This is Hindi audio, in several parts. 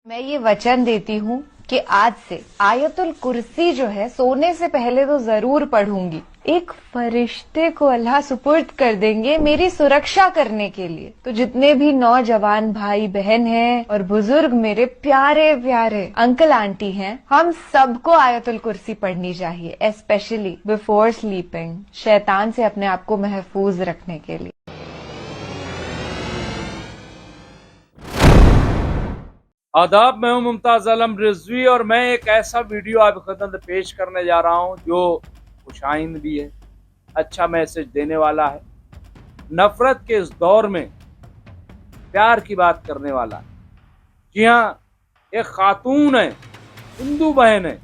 मैं ये वचन देती हूँ कि आज से आयतुल कुर्सी जो है सोने से पहले तो जरूर पढ़ूंगी। एक फरिश्ते को अल्लाह सुपुर्द कर देंगे मेरी सुरक्षा करने के लिए। तो जितने भी नौजवान भाई बहन हैं और बुजुर्ग मेरे प्यारे प्यारे अंकल आंटी हैं, हम सबको आयतुल कुर्सी पढ़नी चाहिए, स्पेशली बिफोर स्लीपिंग, शैतान से अपने आप को महफूज रखने के लिए। आदाब, मैं हूं मुमताज आलम रिजवी और मैं एक ऐसा वीडियो आपकी खिदमत पेश करने जा रहा हूं जो खुशाइंद भी है, अच्छा मैसेज देने वाला है, नफरत के इस दौर में प्यार की बात करने वाला है। जी हाँ, एक खातून है, हिंदू बहन है,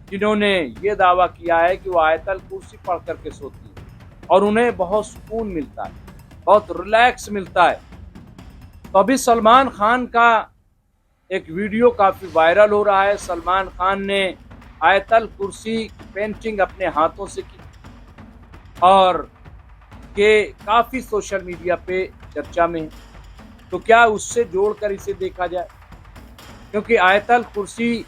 जिन्होंने ये दावा किया है कि वो आयतल कुर्सी पढ़ करके सोती है और उन्हें बहुत सुकून मिलता है, बहुत रिलैक्स मिलता है। तो अभी सलमान खान का एक वीडियो काफी वायरल हो रहा है। सलमान खान ने आयतल कुर्सी की पेंटिंग अपने हाथों से की और ये काफी सोशल मीडिया पे चर्चा में है। तो क्या उससे जोड़कर इसे देखा जाए, क्योंकि आयतल कुर्सी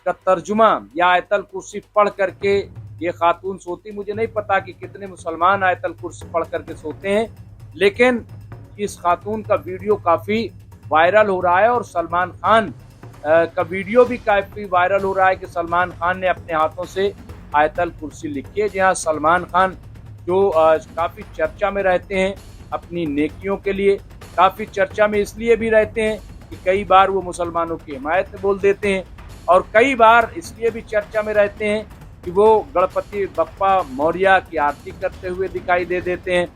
का तर्जुमा या आयतल कुर्सी पढ़ करके ये खातून सोती, मुझे नहीं पता कि कितने मुसलमान आयतल कुर्सी पढ़ करके सोते हैं, लेकिन इस खातून का वीडियो काफी वायरल हो रहा है और सलमान खान का वीडियो भी काफी वायरल हो रहा है कि सलमान खान ने अपने हाथों से आयतल कुर्सी लिखी है। जहाँ सलमान खान जो काफी चर्चा में रहते हैं अपनी नेकियों के लिए, काफी चर्चा में इसलिए भी रहते हैं कि कई बार वो मुसलमानों की हिमायत में बोल देते हैं और कई बार इसलिए भी चर्चा में रहते हैं कि वो गणपति बप्पा मौर्य की आरती करते हुए दिखाई दे देते हैं।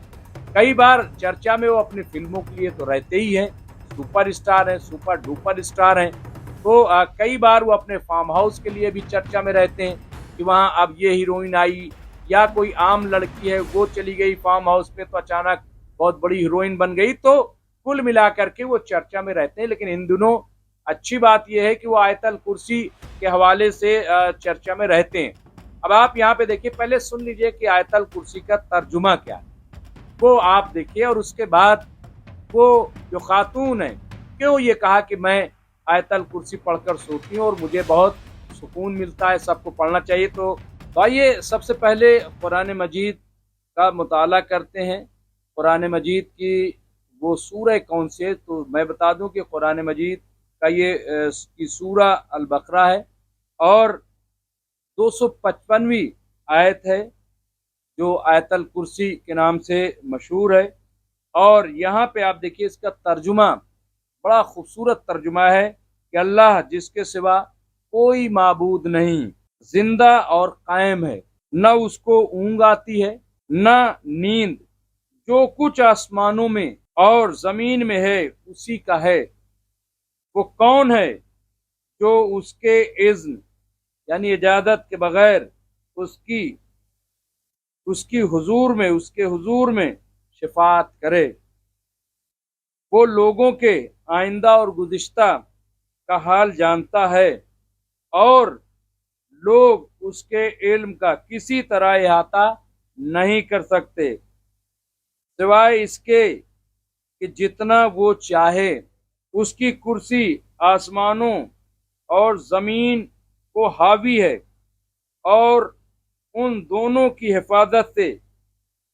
कई बार चर्चा में वो अपनी फिल्मों के लिए तो रहते ही हैं, सुपर स्टार हैं, सुपर डुपर स्टार हैं। तो कई बार वो अपने फार्म हाउस के लिए भी चर्चा में रहते हैं कि वहाँ अब ये हीरोइन आई या कोई आम लड़की है वो चली गई फार्म हाउस पे तो अचानक बहुत बड़ी हीरोइन बन गई। तो कुल मिलाकर के वो चर्चा में रहते हैं। लेकिन इन दिनों अच्छी बात यह है कि वो आयतल कुर्सी के हवाले से चर्चा में रहते हैं। अब आप यहाँ पे देखिए, पहले सुन लीजिए कि आयतल कुर्सी का तर्जुमा क्या है, वो आप देखिए और उसके बाद वो जो खातून है क्यों ये कहा कि मैं आयतल कुर्सी पढ़कर सोती हूँ और मुझे बहुत सुकून मिलता है, सबको पढ़ना चाहिए। तो आइए सबसे पहले कुरान मजीद का मुताला करते हैं। कुरान मजीद की वो सूरह कौन सी है, तो मैं बता दूं कि कुरान मजीद का ये की सूरह अल बकरा है और 255वीं आयत है जो आयतल कुर्सी के नाम से मशहूर है। और यहाँ पे आप देखिए इसका तर्जुमा बड़ा खूबसूरत तर्जुमा है कि अल्लाह जिसके सिवा कोई माबूद नहीं, जिंदा और कायम है, न उसको ऊँग आती है न नींद, जो कुछ आसमानों में और जमीन में है उसी का है। वो कौन है जो उसके इज़्न यानी इजाजत के बगैर उसके हुजूर में शिफात करे। वो लोगों के आइंदा और गुज़िश्ता का हाल जानता है और लोग उसके इल्म का किसी तरह इहाता नहीं कर सकते सिवाय इसके कि जितना वो चाहे। उसकी कुर्सी आसमानों और जमीन को हावी है और उन दोनों की हिफाजत से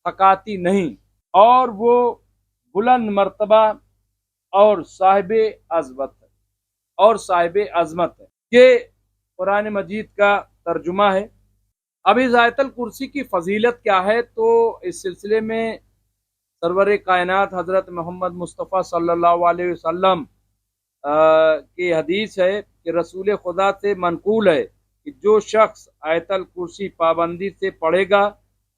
थकाती नहीं, और वो बुलंद मर्तबा और साहिब अजमत है। ये कुरान मजीद का तर्जुमा है। अब इस आयतल कुर्सी की फजीलत क्या है, तो इस सिलसिले में सरवर कायनात हजरत मोहम्मद मुस्तफ़ा सल्लल्लाहु अलैहि वसल्लम की हदीस है कि रसूल खुदा से मनकूल है कि जो शख्स आयतल कुर्सी पाबंदी से पढ़ेगा,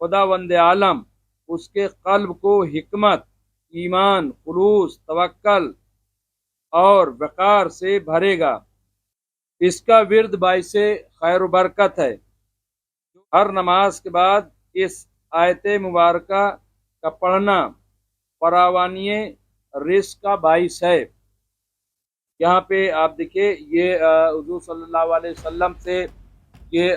खुदावंद आलम उसके कल्ब को हिकमत, ईमान, खुलूस, तवक्कल और वक़ार से भरेगा। इसका विर्द बाइसे खैर बरकत है। हर नमाज के बाद इस आयत मुबारका का पढ़ना फरावानिये रिज़्क़ का बाइस है। यहाँ पे आप देखिए ये हुज़ूर सल्लल्लाहु अलैहि वसल्लम से ये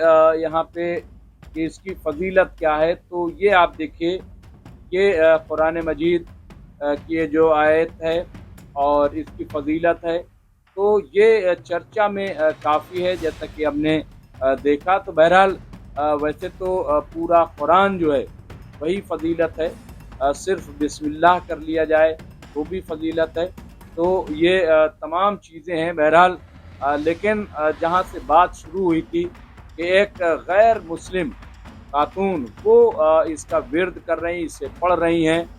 यहाँ पे कि इसकी फजीलत क्या है, तो ये आप देखिए ये कुरान मजीद की जो आयत है और इसकी फजीलत है। तो ये चर्चा में काफ़ी है, जैसा कि हमने देखा। तो बहरहाल वैसे तो पूरा कुरान जो है वही फ़जीलत है, सिर्फ बिस्मिल्लाह कर लिया जाए तो भी फ़जीलत है। तो ये तमाम चीज़ें हैं बहरहाल। लेकिन जहाँ से बात शुरू हुई थी कि एक गैर मुस्लिम खातून वो इसका विर्द कर रही, इसे पढ़ रही हैं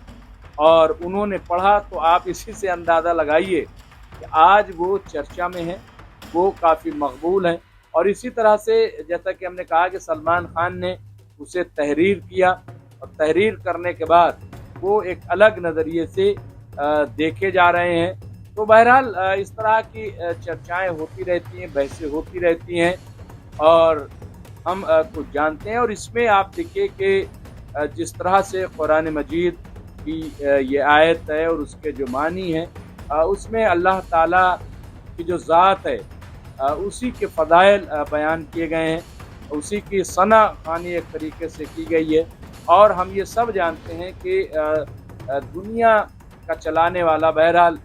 और उन्होंने पढ़ा, तो आप इसी से अंदाज़ा लगाइए कि आज वो चर्चा में है, वो काफ़ी मकबूल हैं। और इसी तरह से जैसा कि हमने कहा कि सलमान खान ने उसे तहरीर किया और तहरीर करने के बाद वो एक अलग नज़रिए से देखे जा रहे हैं। तो बहरहाल इस तरह की चर्चाएं होती रहती हैं, बहसें होती रहती हैं और हम कुछ जानते हैं। और इसमें आप देखिए कि जिस तरह से कुरान मजीद की ये आयत है और उसके जो मानी हैं, उसमें अल्लाह ताला की जो ज़ात है उसी के फ़ज़ाइल बयान किए गए हैं, उसी की सना खानी एक तरीके से की गई है। और हम ये सब जानते हैं कि दुनिया का चलाने वाला बहरहाल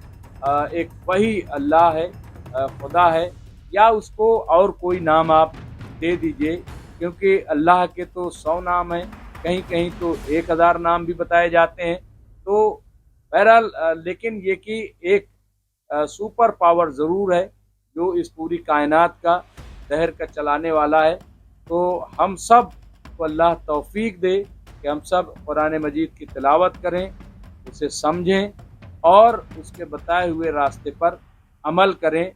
एक वही अल्लाह है, खुदा है, या उसको और कोई नाम आप दे दीजिए, क्योंकि अल्लाह के तो 100 नाम हैं, कहीं कहीं तो 1000 नाम भी बताए जाते हैं। तो बहरहाल लेकिन ये कि एक सुपर पावर ज़रूर है जो इस पूरी कायनात का दहर का चलाने वाला है। तो हम सब को अल्लाह तौफीक दे कि हम सब कुरान मजीद की तिलावत करें, उसे समझें और उसके बताए हुए रास्ते पर अमल करें।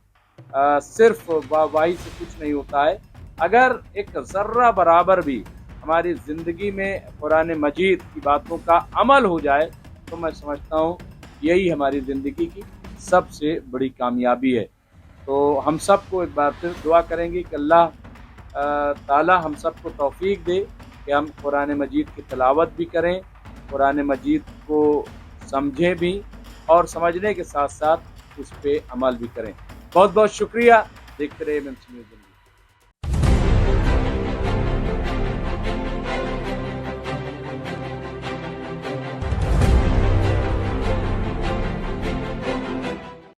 सिर्फ वाही से कुछ नहीं होता है। अगर एक ज़र्रा बराबर भी हमारी ज़िंदगी में कुरान मजीद की बातों का अमल हो जाए तो मैं समझता हूँ यही हमारी ज़िंदगी की सबसे बड़ी कामयाबी है। तो हम सब को एक बार फिर दुआ करेंगे कि अल्लाह ताला हम सब को तौफीक दे कि हम कुरान मजीद की तिलावत भी करें, कुरान मजीद को समझें भी और समझने के साथ साथ उस पर अमल भी करें। बहुत बहुत शुक्रिया। देखते रहिए एमएमसी न्यूज़।